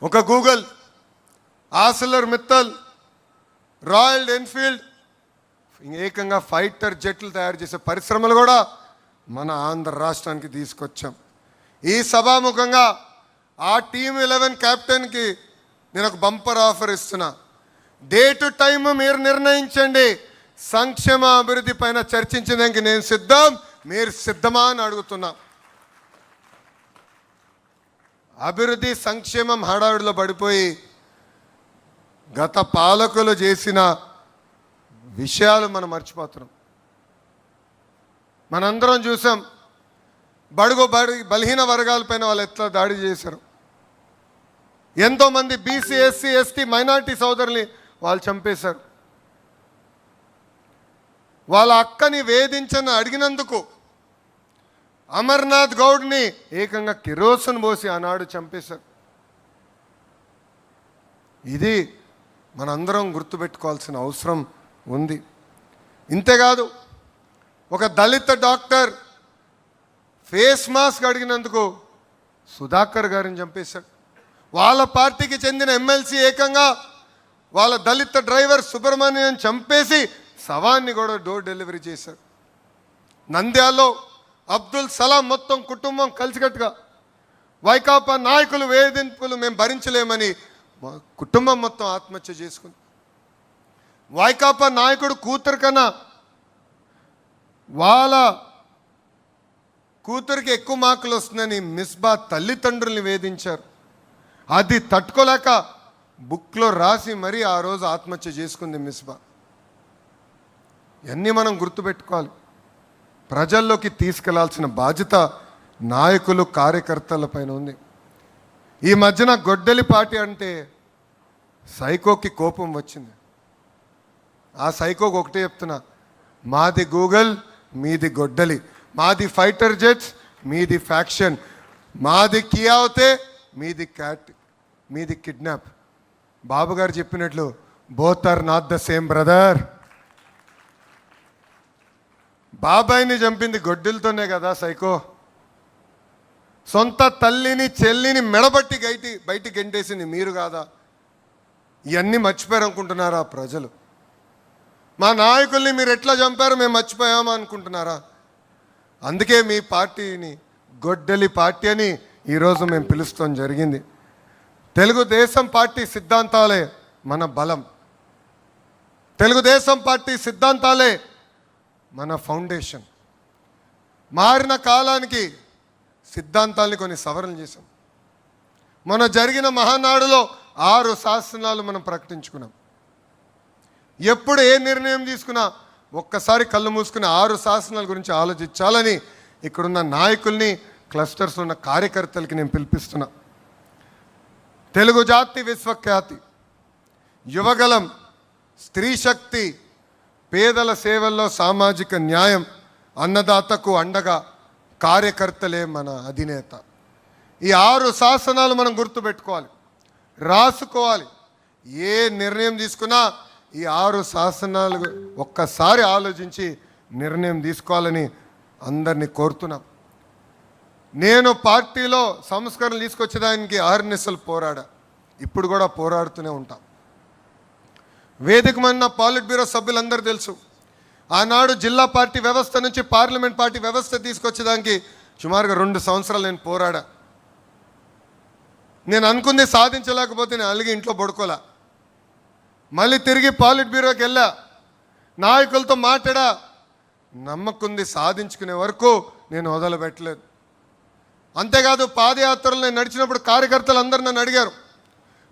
ఒక Google, Arcelor Mittal, royal Enfield, ఏకంగా fighter జెట్లు తయారు చేసే పరిశ్రమలు కూడా మన ఆంధ్ర రాష్ట్రానికి తీసుకొచ్చాం. ఈ సభాముఖంగా ఆ టీమ్ 11 క్యాప్టెన్కి నేను ఒక బంపర్ ఆఫర్ ఇస్తున్నా. డేట్ టైం మీరు నిర్ణయించండి. సంక్షేమ అభివృద్ధి పైన చర్చించడానికి నేను సిద్ధం, మీరు సిద్ధమా అని అడుగుతున్నా. అభివృద్ధి సంక్షేమం హడావిడిలో పడిపోయి గత పాలకులు చేసిన విషయాలు మనం మర్చిపోతున్నాం. మనందరం చూసాం బలహీన వర్గాలపైన వాళ్ళు ఎట్లా దాడి చేశారు. ఎంతోమంది బీసీ, ఎస్సీ, ఎస్టీ, మైనార్టీ సోదరుల్ని వాళ్ళు చంపేశారు. వాళ్ళ అక్కని వేధించని అడిగినందుకు అమర్నాథ్ గౌడ్ని ఏకంగా కిరోసిన్ పోసి ఆనాడు చంపేశారు. ఇది మనందరం గుర్తుపెట్టుకోవాల్సిన అవసరం ఉంది. ఇంతేకాదు, ఒక దళిత డాక్టర్ ఫేస్ మాస్క్ అడిగినందుకు సుధాకర్ గారిని చంపేశాడు. వాళ్ళ పార్టీకి చెందిన ఎమ్మెల్సీ ఏకంగా వాళ్ళ దళిత డ్రైవర్ సుబ్రహ్మణ్యం చంపేసి శవాన్ని కూడా డోర్ డెలివరీ చేశారు. నంద్యాలలో అబ్దుల్ సలాం మొత్తం కుటుంబం కలిసికట్టుగా వైకాపా నాయకులు వేధింపులు మేము భరించలేమని కుటుంబం మొత్తం ఆత్మహత్య చేసుకుంది. వైకాపా నాయకుడు కూతురు కన్నా వాళ్ళ కూతురికి ఎక్కువ మార్కులు వస్తుందని మిస్బా తల్లిదండ్రుల్ని వేధించారు. అది తట్టుకోలేక బుక్లో రాసి మరీ ఆ రోజు ఆత్మహత్య చేసుకుంది మిస్బా. ఇవన్నీ మనం గుర్తుపెట్టుకోవాలి. ప్రజల్లోకి తీసుకెళ్లాల్సిన బాధ్యత నాయకులు, కార్యకర్తల పైన ఉంది. ఈ మధ్యన గొడ్డలి పార్టీ అంటే సైకోకి కోపం వచ్చింది. ఆ సైకోకి ఒకటే చెప్తున్నా, మాది గూగుల్, మీది గొడ్డలి, మాది ఫైటర్ జెట్స్, మీది ఫ్యాక్షన్, మాది కియా అవుతే మీది క్యాట్, మీది కిడ్నాప్. బాబు గారు చెప్పినట్లు both are not the same brother. బాబాయిని చంపింది గొడ్డలతోనే కదా సైకో. సొంత తల్లిని చెల్లిని మెడబట్టి బయటికి గెంటేసింది మీరు కాదా? ఇవన్నీ మర్చిపోయారు అనుకుంటున్నారా ప్రజలు? మా నాయకుల్ని మీరు ఎట్లా చంపారో మేము మర్చిపోయామా అనుకుంటున్నారా? అందుకే మీ పార్టీని గొడ్డలి పార్టీ అని ఈరోజు మేము పిలుస్తాం జరిగింది. తెలుగుదేశం పార్టీ సిద్ధాంతాలే మన బలం. తెలుగుదేశం పార్టీ సిద్ధాంతాలే మన ఫౌండేషన్. మారిన కాలానికి సిద్ధాంతాలని కొన్ని సవరణలు చేశాం. మొన్న జరిగిన మహానాడులో 6 శాసనాలు మనం ప్రకటించుకున్నాం. ఎప్పుడు ఏ నిర్ణయం తీసుకున్నా ఒక్కసారి కళ్ళు మూసుకుని 6 శాసనాల గురించి ఆలోచించాలని ఇక్కడున్న నాయకుల్ని, క్లస్టర్స్ ఉన్న కార్యకర్తలకి నేను పిలిపిస్తున్నా. తెలుగు జాతి విశ్వఖ్యాతి, యువగలం, స్త్రీ శక్తి, పేదల సేవల్లో సామాజిక న్యాయం, అన్నదాతకు అండగా కార్యకర్తలే మన అధినేత. ఈ 6 శాసనాలు మనం గుర్తుపెట్టుకోవాలి, రాసుకోవాలి. ఏ నిర్ణయం తీసుకున్నా ఈ 6 శాసనాలు ఒక్కసారి ఆలోచించి నిర్ణయం తీసుకోవాలని అందరినీ కోరుతున్నాం. నేను పార్టీలో సంస్కరణలు తీసుకొచ్చేదానికి అహర్నిశలు పోరాడా, ఇప్పుడు కూడా పోరాడుతూనే ఉంటాం. వేదిక మన పాలిట్ బ్యూరో సభ్యులందరూ తెలుసు, ఆనాడు జిల్లా పార్టీ వ్యవస్థ నుంచి పార్లమెంట్ పార్టీ వ్యవస్థ తీసుకొచ్చేదానికి సుమారుగా 2 సంవత్సరాలు నేను పోరాడా. నేను అనుకుంది సాధించలేకపోతే నేను అలిగి ఇంట్లో పడుకోలే. మళ్ళీ తిరిగి పాలిట్ బ్యూరోకి వెళ్ళా, నాయకులతో మాట్లాడా. నమ్మకుంది సాధించుకునే వరకు నేను వదలబెట్టలేదు. అంతేకాదు, పాదయాత్రలు నేను నడిచినప్పుడు కార్యకర్తలు అందరూ నన్ను అడిగారు,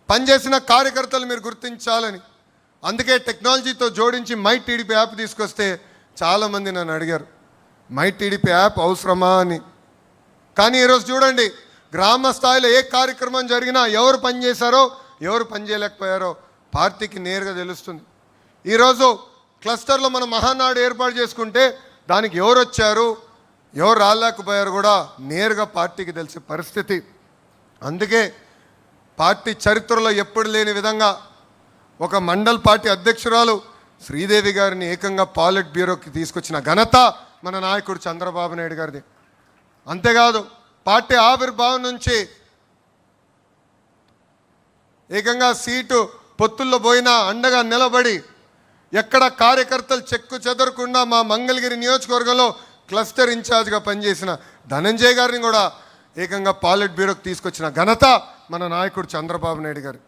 పనిచేసిన కార్యకర్తలు మీరు గుర్తించాలని. అందుకే టెక్నాలజీతో జోడించి మై టీడీపీ యాప్ తీసుకొస్తే చాలామంది నన్ను అడిగారు, మై టీడీపీ యాప్ అవసరమా అని. కానీ ఈరోజు చూడండి, గ్రామ స్థాయిలో ఏ కార్యక్రమం జరిగినా ఎవరు పనిచేశారో ఎవరు పనిచేయలేకపోయారో పార్టీకి నేరుగా తెలుస్తుంది. ఈరోజు క్లస్టర్లో మనం మహానాడు ఏర్పాటు చేసుకుంటే దానికి ఎవరు వచ్చారు ఎవరు రాలేకపోయారు కూడా నేరుగా పార్టీకి తెలిసే పరిస్థితి. అందుకే పార్టీ చరిత్రలో ఎప్పుడు లేని విధంగా ఒక మండల్ పార్టీ అధ్యక్షురాలు శ్రీదేవి గారిని ఏకంగా పాలిట్ బ్యూరోకి తీసుకొచ్చిన ఘనత మన నాయకుడు చంద్రబాబు నాయుడు గారిది. అంతేకాదు, పార్టీ ఆవిర్భావం నుంచి ఏకంగా సీటు పొత్తుల్లో పోయినా అండగా నిలబడి ఎక్కడ కార్యకర్తలు చెక్కు చెదరకుండా మా మంగళగిరి నియోజకవర్గంలో క్లస్టర్ ఇన్ఛార్జ్గా పనిచేసిన ధనంజయ్ గారిని కూడా ఏకంగా పాలిట్ బ్యూరోకి తీసుకొచ్చిన ఘనత మన నాయకుడు చంద్రబాబు నాయుడు గారు.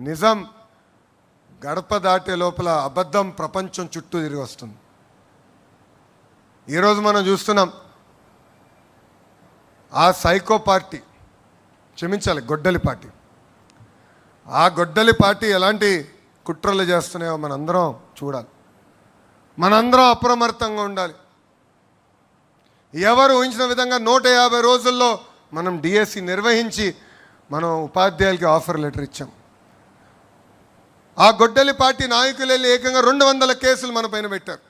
నిజం గడప దాటే లోపల అబద్ధం ప్రపంచం చుట్టూ తిరిగి వస్తుంది. ఈరోజు మనం చూస్తున్నాం ఆ సైకో పార్టీ, క్షమించాలి, గొడ్డలి పార్టీ, ఆ గొడ్డలి పార్టీ ఎలాంటి కుట్రలు చేస్తున్నాయో మనందరం చూడాలి. మనందరం అప్రమత్తంగా ఉండాలి. ఎవరు ఊహించిన విధంగా 150 రోజుల్లో మనం డిఎస్సి నిర్వహించి మనం ఉపాధ్యాయులకి ఆఫర్ లెటర్ ఇచ్చాం. ఆ గొడ్డలి పార్టీ నాయకులు వెళ్ళి ఏకంగా 200 కేసులు మన పైన పెట్టారు.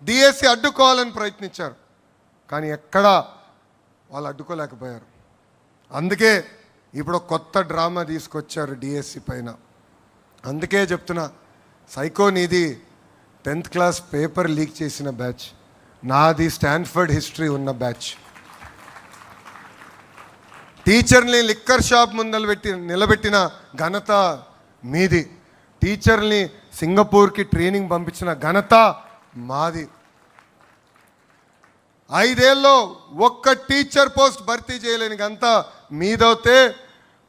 డిఎస్సి అడ్డుకోవాలని ప్రయత్నించారు, కానీ ఎక్కడా వాళ్ళు అడ్డుకోలేకపోయారు. అందుకే ఇప్పుడు కొత్త డ్రామా తీసుకొచ్చారు డిఎస్సి పైన. అందుకే చెప్తున్నా, సైకో నీది 10th క్లాస్ పేపర్ లీక్ చేసిన బ్యాచ్, నాది స్టాన్ఫర్డ్ హిస్టరీ ఉన్న బ్యాచ్. టీచర్ని లిక్కర్ షాప్ ముందలు నిలబెట్టిన ఘనత మీది. టీచర్ని సింగపూర్కి ట్రైనింగ్ పంపించిన ఘనత మాది. 5 ఏళ్ళలో ఒక్క టీచర్ పోస్ట్ భర్తీ చేయలేని ఘనత మీదవుతే,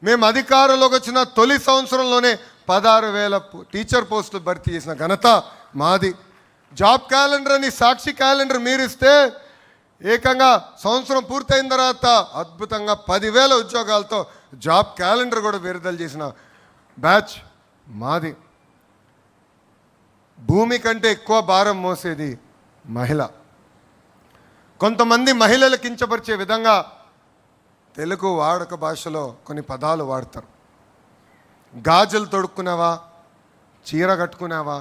మేము అధికారంలోకి వచ్చిన తొలి సంవత్సరంలోనే 16,000 టీచర్ పోస్టులు భర్తీ చేసిన ఘనత మాది. జాబ్ క్యాలెండర్ అని సాక్షి క్యాలెండర్ మీరిస్తే ఏకంగా సంవత్సరం పూర్తయిన తర్వాత అద్భుతంగా 10,000 ఉద్యోగాలతో జాబ్ క్యాలెండర్ కూడా విడుదల చేసిన బ్యాచ్ మాది. భూమి కంటే ఎక్కువ భారం మోసేది మహిళ. కొంతమంది మహిళలు కించపరిచే విధంగా తెలుగు వాడుక భాషలో కొన్ని పదాలు వాడతారు. గాజులు తొడుక్కున్నావా, చీర కట్టుకున్నావా,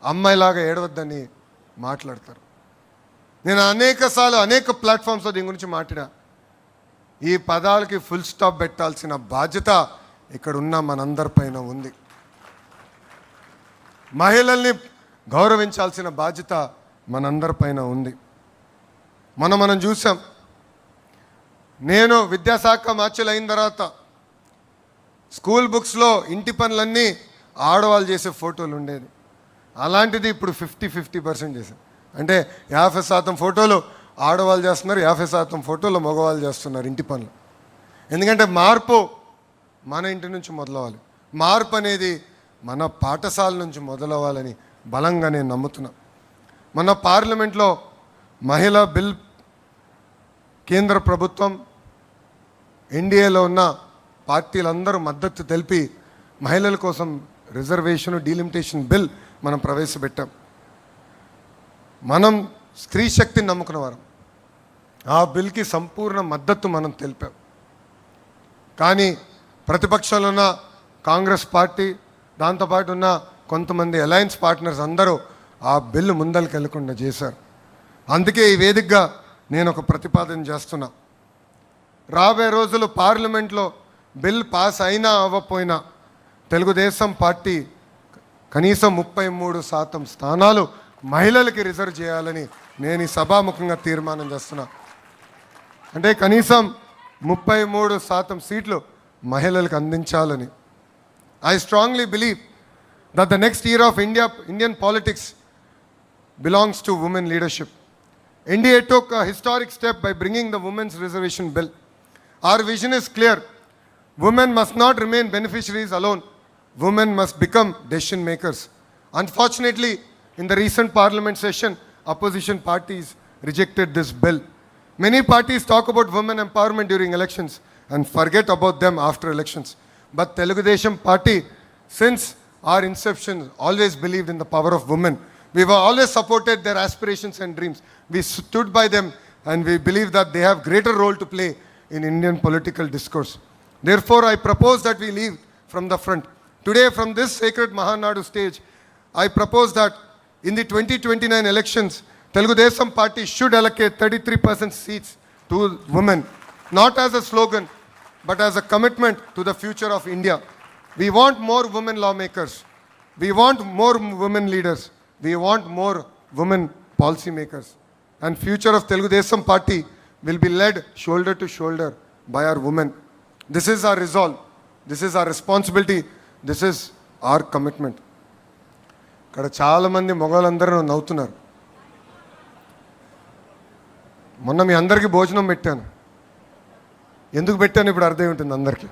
అమ్మాయిలాగా ఏడవద్దని మాట్లాడతారు. నేను అనేక ప్లాట్ఫామ్స్లో దీని గురించి మాట్లాడా. ఈ పదాలకి ఫుల్ స్టాప్ పెట్టాల్సిన బాధ్యత ఇక్కడ ఉన్న మనందరిపైన ఉంది. మహిళల్ని గౌరవించాల్సిన బాధ్యత మనందరిపైన ఉంది. మనం చూసాం. నేను విద్యాశాఖ మార్చులు అయిన తర్వాత స్కూల్ బుక్స్లో ఇంటి పనులన్నీ ఆడవాళ్ళు చేసే ఫోటోలు ఉండేది. అలాంటిది ఇప్పుడు 50% చేశారు. అంటే 50% ఫోటోలు ఆడవాళ్ళు చేస్తున్నారు, 50% ఫోటోలు మగవాళ్ళు చేస్తున్నారు ఇంటి పనులు. ఎందుకంటే మార్పు మన ఇంటి నుంచి మొదలవ్వాలి. మార్పు అనేది మన పాఠశాల నుంచి మొదలవ్వాలని బలంగా నేను నమ్ముతున్నా. మన పార్లమెంట్లో మహిళా బిల్ కేంద్ర ప్రభుత్వం, ఎన్డీఏలో ఉన్న పార్టీలందరూ మద్దతు తెలిపి మహిళల కోసం రిజర్వేషన్ డీలిమిటేషన్ బిల్ మనం ప్రవేశపెట్టాం. మనం స్త్రీ శక్తిని నమ్ముకున్న వారం. ఆ బిల్కి సంపూర్ణ మద్దతు మనం తెలిపాం. కానీ ప్రతిపక్షంలో ఉన్న కాంగ్రెస్ పార్టీ, దాంతోపాటు ఉన్న కొంతమంది అలయన్స్ పార్ట్నర్స్ అందరూ ఆ బిల్లు ముందరికి వెళ్లకుండా చేశారు. అందుకే ఈ వేదికగా నేను ఒక ప్రతిపాదన చేస్తున్నా. రాబోయే రోజులు పార్లమెంట్లో బిల్ పాస్ అయినా అవ్వకపోయినా తెలుగుదేశం పార్టీ కనీసం 33% స్థానాలు మహిళలకి రిజర్వ్ చేయాలని నేను ఈ సభాముఖంగా తీర్మానం చేస్తున్నా. అంటే కనీసం 33% సీట్లు మహిళలకు అందించాలని. I strongly believe that the next era of Indian politics belongs to women leadership. NDA took a historic step by bringing the Women's Reservation Bill. Our vision is clear. Women must not remain beneficiaries alone. Women must become decision makers. Unfortunately, in the recent parliament session, opposition parties rejected this bill. Many parties talk about women empowerment during elections and forget about them after elections. But Telugu Desam Party, since our inception, always believed in the power of women. We were always supported their aspirations and dreams. We stood by them and we believe that they have greater role to play in Indian political discourse. Therefore, I propose that we leave from the front. Today, from this sacred Mahanadu stage, I propose that in the 2029 elections, Telugu Desam Party should allocate 33% seats to women, not as a slogan, but as a commitment to the future of India. We want more women lawmakers. We want more women leaders. We want more women policy makers. And future of Telugu Desam Party will be led shoulder to shoulder by our women. This is our resolve. This is our responsibility, this is our commitment. ఇక్కడ చాలామంది మగవాళ్ళందరూ నవ్వుతున్నారు. మొన్న మీ అందరికీ భోజనం పెట్టాను. ఎందుకు పెట్టాను ఇప్పుడు అర్థం ఉంటుంది అందరికీ.